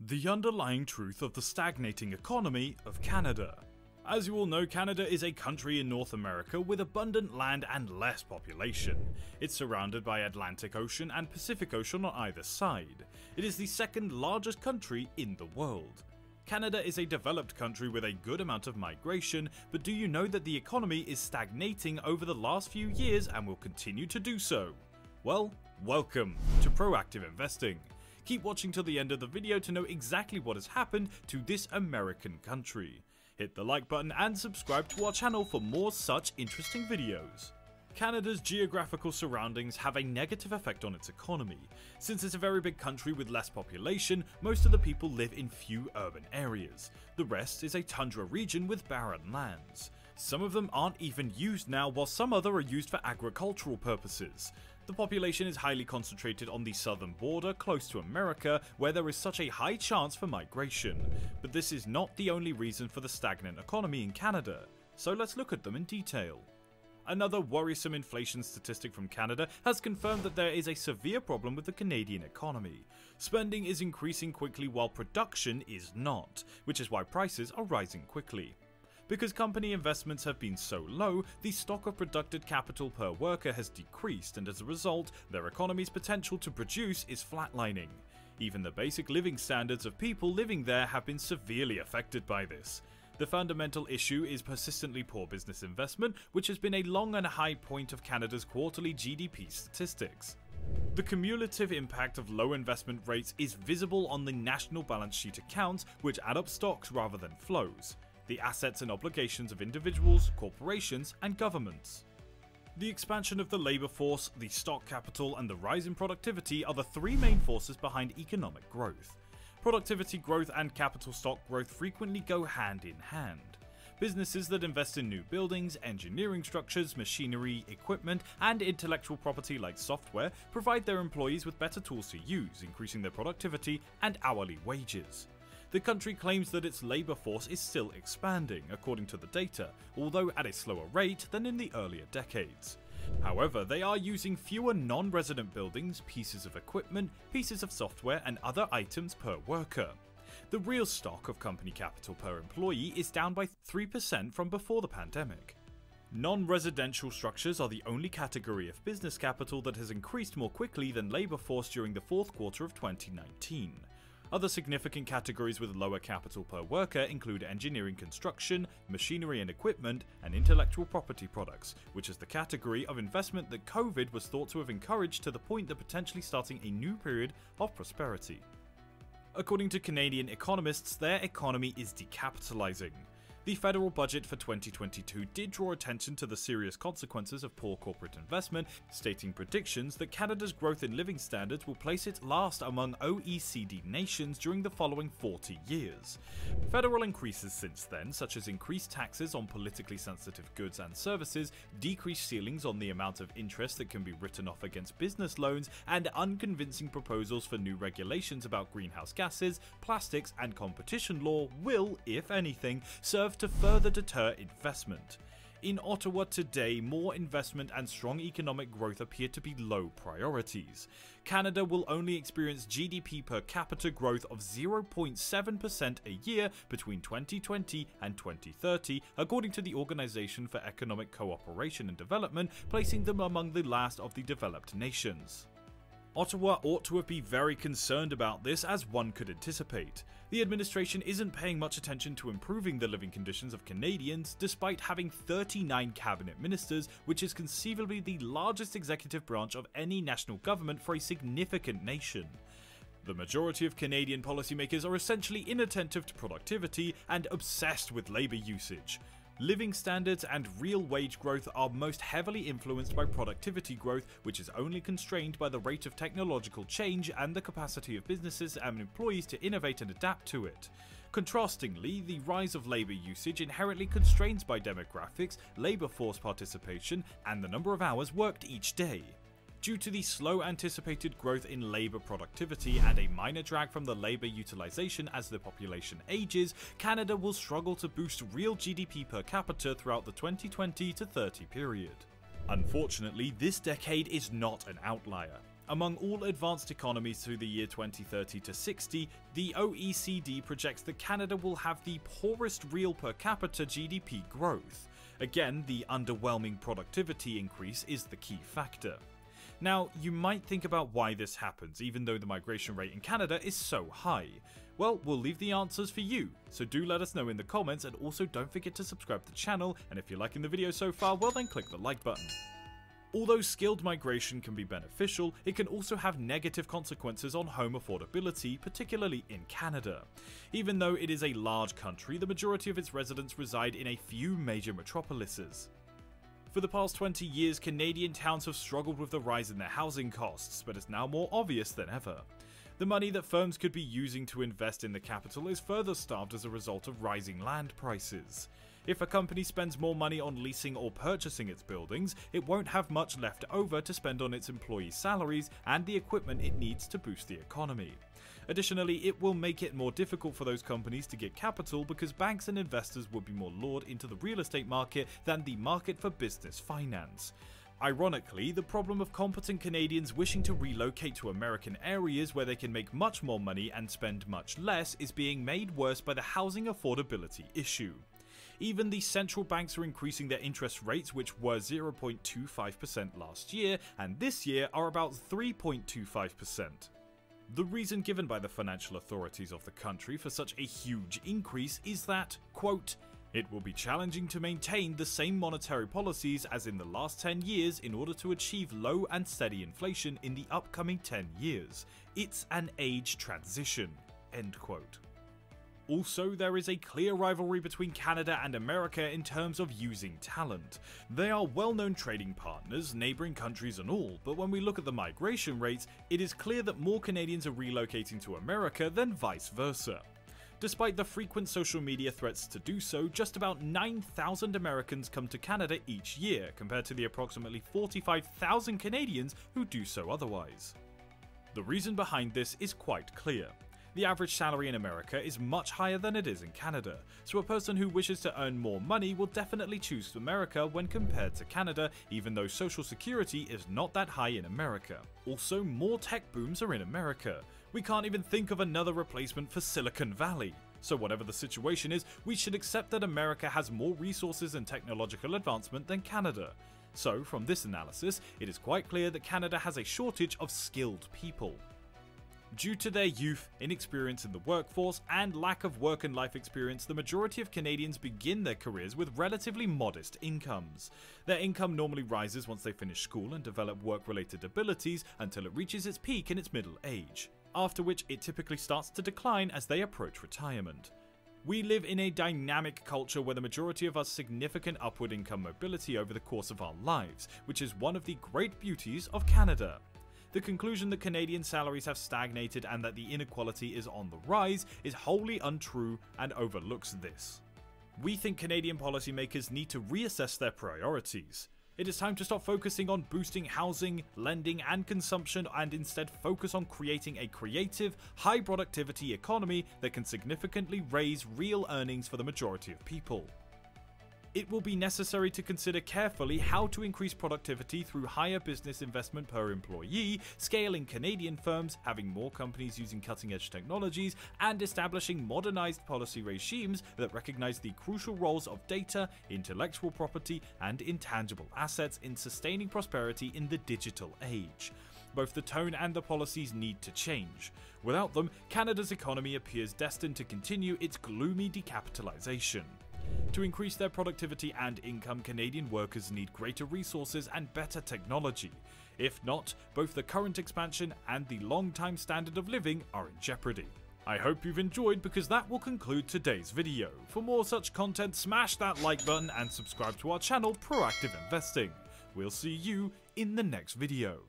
The underlying truth of the stagnating economy of Canada. As you all know, Canada is a country in North America with abundant land and less population. It's surrounded by Atlantic Ocean and Pacific Ocean on either side. It is the second largest country in the world. Canada is a developed country with a good amount of migration, but do you know that the economy is stagnating over the last few years and will continue to do so? Well, welcome to Proactive Investing. Keep watching till the end of the video to know exactly what has happened to this American country. Hit the like button and subscribe to our channel for more such interesting videos. Canada's geographical surroundings have a negative effect on its economy. Since it's a very big country with less population, most of the people live in few urban areas. The rest is a tundra region with barren lands. Some of them aren't even used now, while some other are used for agricultural purposes. The population is highly concentrated on the southern border, close to America, where there is such a high chance for migration. But this is not the only reason for the stagnant economy in Canada, so let's look at them in detail. Another worrisome inflation statistic from Canada has confirmed that there is a severe problem with the Canadian economy. Spending is increasing quickly while production is not, which is why prices are rising quickly. Because company investments have been so low, the stock of productive capital per worker has decreased, and as a result, their economy's potential to produce is flatlining. Even the basic living standards of people living there have been severely affected by this. The fundamental issue is persistently poor business investment, which has been a long and high point of Canada's quarterly GDP statistics. The cumulative impact of low investment rates is visible on the national balance sheet accounts, which add up stocks rather than flows, the assets and obligations of individuals, corporations, and governments. The expansion of the labour force, the stock capital, and the rise in productivity are the three main forces behind economic growth. Productivity growth and capital stock growth frequently go hand in hand. Businesses that invest in new buildings, engineering structures, machinery, equipment, and intellectual property like software provide their employees with better tools to use, increasing their productivity and hourly wages. The country claims that its labour force is still expanding, according to the data, although at a slower rate than in the earlier decades. However, they are using fewer non-resident buildings, pieces of equipment, pieces of software, and other items per worker. The real stock of company capital per employee is down by 3% from before the pandemic. Non-residential structures are the only category of business capital that has increased more quickly than labour force during the fourth quarter of 2019. Other significant categories with lower capital per worker include engineering construction, machinery and equipment, and intellectual property products, which is the category of investment that COVID was thought to have encouraged to the point of potentially starting a new period of prosperity. According to Canadian economists, their economy is decapitalizing. The federal budget for 2022 did draw attention to the serious consequences of poor corporate investment, stating predictions that Canada's growth in living standards will place it last among OECD nations during the following 40 years. Federal increases since then, such as increased taxes on politically sensitive goods and services, decreased ceilings on the amount of interest that can be written off against business loans, and unconvincing proposals for new regulations about greenhouse gases, plastics, and competition law will, if anything, serve to further deter investment. In Ottawa today, more investment and strong economic growth appear to be low priorities. Canada will only experience GDP per capita growth of 0.7% a year between 2020 and 2030, according to the Organization for Economic Cooperation and Development, placing them among the last of the developed nations. Ottawa ought to have been very concerned about this, as one could anticipate. The administration isn't paying much attention to improving the living conditions of Canadians, despite having 39 cabinet ministers, which is conceivably the largest executive branch of any national government for a significant nation. The majority of Canadian policymakers are essentially inattentive to productivity and obsessed with labour usage. Living standards and real wage growth are most heavily influenced by productivity growth, which is only constrained by the rate of technological change and the capacity of businesses and employees to innovate and adapt to it. Contrastingly, the rise of labour usage inherently constrains by demographics, labour force participation, and the number of hours worked each day. Due to the slow anticipated growth in labour productivity and a minor drag from the labour utilisation as the population ages, Canada will struggle to boost real GDP per capita throughout the 2020 to 30 period. Unfortunately, this decade is not an outlier. Among all advanced economies through the year 2030 to 60, the OECD projects that Canada will have the poorest real per capita GDP growth. Again, the underwhelming productivity increase is the key factor. Now, you might think about why this happens, even though the migration rate in Canada is so high. Well, we'll leave the answers for you, so do let us know in the comments, and also don't forget to subscribe to the channel, and if you're liking the video so far, well then click the like button. Although skilled migration can be beneficial, it can also have negative consequences on home affordability, particularly in Canada. Even though it is a large country, the majority of its residents reside in a few major metropolises. For the past 20 years, Canadian towns have struggled with the rise in their housing costs, but it's now more obvious than ever. The money that firms could be using to invest in the capital is further starved as a result of rising land prices. If a company spends more money on leasing or purchasing its buildings, it won't have much left over to spend on its employees' salaries and the equipment it needs to boost the economy. Additionally, it will make it more difficult for those companies to get capital because banks and investors would be more lured into the real estate market than the market for business finance. Ironically, the problem of competent Canadians wishing to relocate to American areas where they can make much more money and spend much less is being made worse by the housing affordability issue. Even the central banks are increasing their interest rates, which were 0.25% last year, and this year are about 3.25%. The reason given by the financial authorities of the country for such a huge increase is that, quote, "It will be challenging to maintain the same monetary policies as in the last 10 years in order to achieve low and steady inflation in the upcoming 10 years. It's an age transition." End quote. Also, there is a clear rivalry between Canada and America in terms of using talent. They are well-known trading partners, neighbouring countries and all, but when we look at the migration rates, it is clear that more Canadians are relocating to America than vice versa. Despite the frequent social media threats to do so, just about 9,000 Americans come to Canada each year, compared to the approximately 45,000 Canadians who do so otherwise. The reason behind this is quite clear. The average salary in America is much higher than it is in Canada, so a person who wishes to earn more money will definitely choose America when compared to Canada, even though Social Security is not that high in America. Also, more tech booms are in America. We can't even think of another replacement for Silicon Valley. So whatever the situation is, we should accept that America has more resources and technological advancement than Canada. So from this analysis, it is quite clear that Canada has a shortage of skilled people. Due to their youth, inexperience in the workforce, and lack of work and life experience, the majority of Canadians begin their careers with relatively modest incomes. Their income normally rises once they finish school and develop work-related abilities until it reaches its peak in its middle age, after which it typically starts to decline as they approach retirement. We live in a dynamic culture where the majority of us significant upward income mobility over the course of our lives, which is one of the great beauties of Canada. The conclusion that Canadian salaries have stagnated and that the inequality is on the rise is wholly untrue and overlooks this. We think Canadian policymakers need to reassess their priorities. It is time to stop focusing on boosting housing, lending and consumption and instead focus on creating a creative, high productivity economy that can significantly raise real earnings for the majority of people. It will be necessary to consider carefully how to increase productivity through higher business investment per employee, scaling Canadian firms, having more companies using cutting-edge technologies, and establishing modernized policy regimes that recognize the crucial roles of data, intellectual property, and intangible assets in sustaining prosperity in the digital age. Both the tone and the policies need to change. Without them, Canada's economy appears destined to continue its gloomy decapitalization. To increase their productivity and income, Canadian workers need greater resources and better technology. If not, both the current expansion and the long-time standard of living are in jeopardy. I hope you've enjoyed, because that will conclude today's video. For more such content, smash that like button and subscribe to our channel, Proactive Investing. We'll see you in the next video.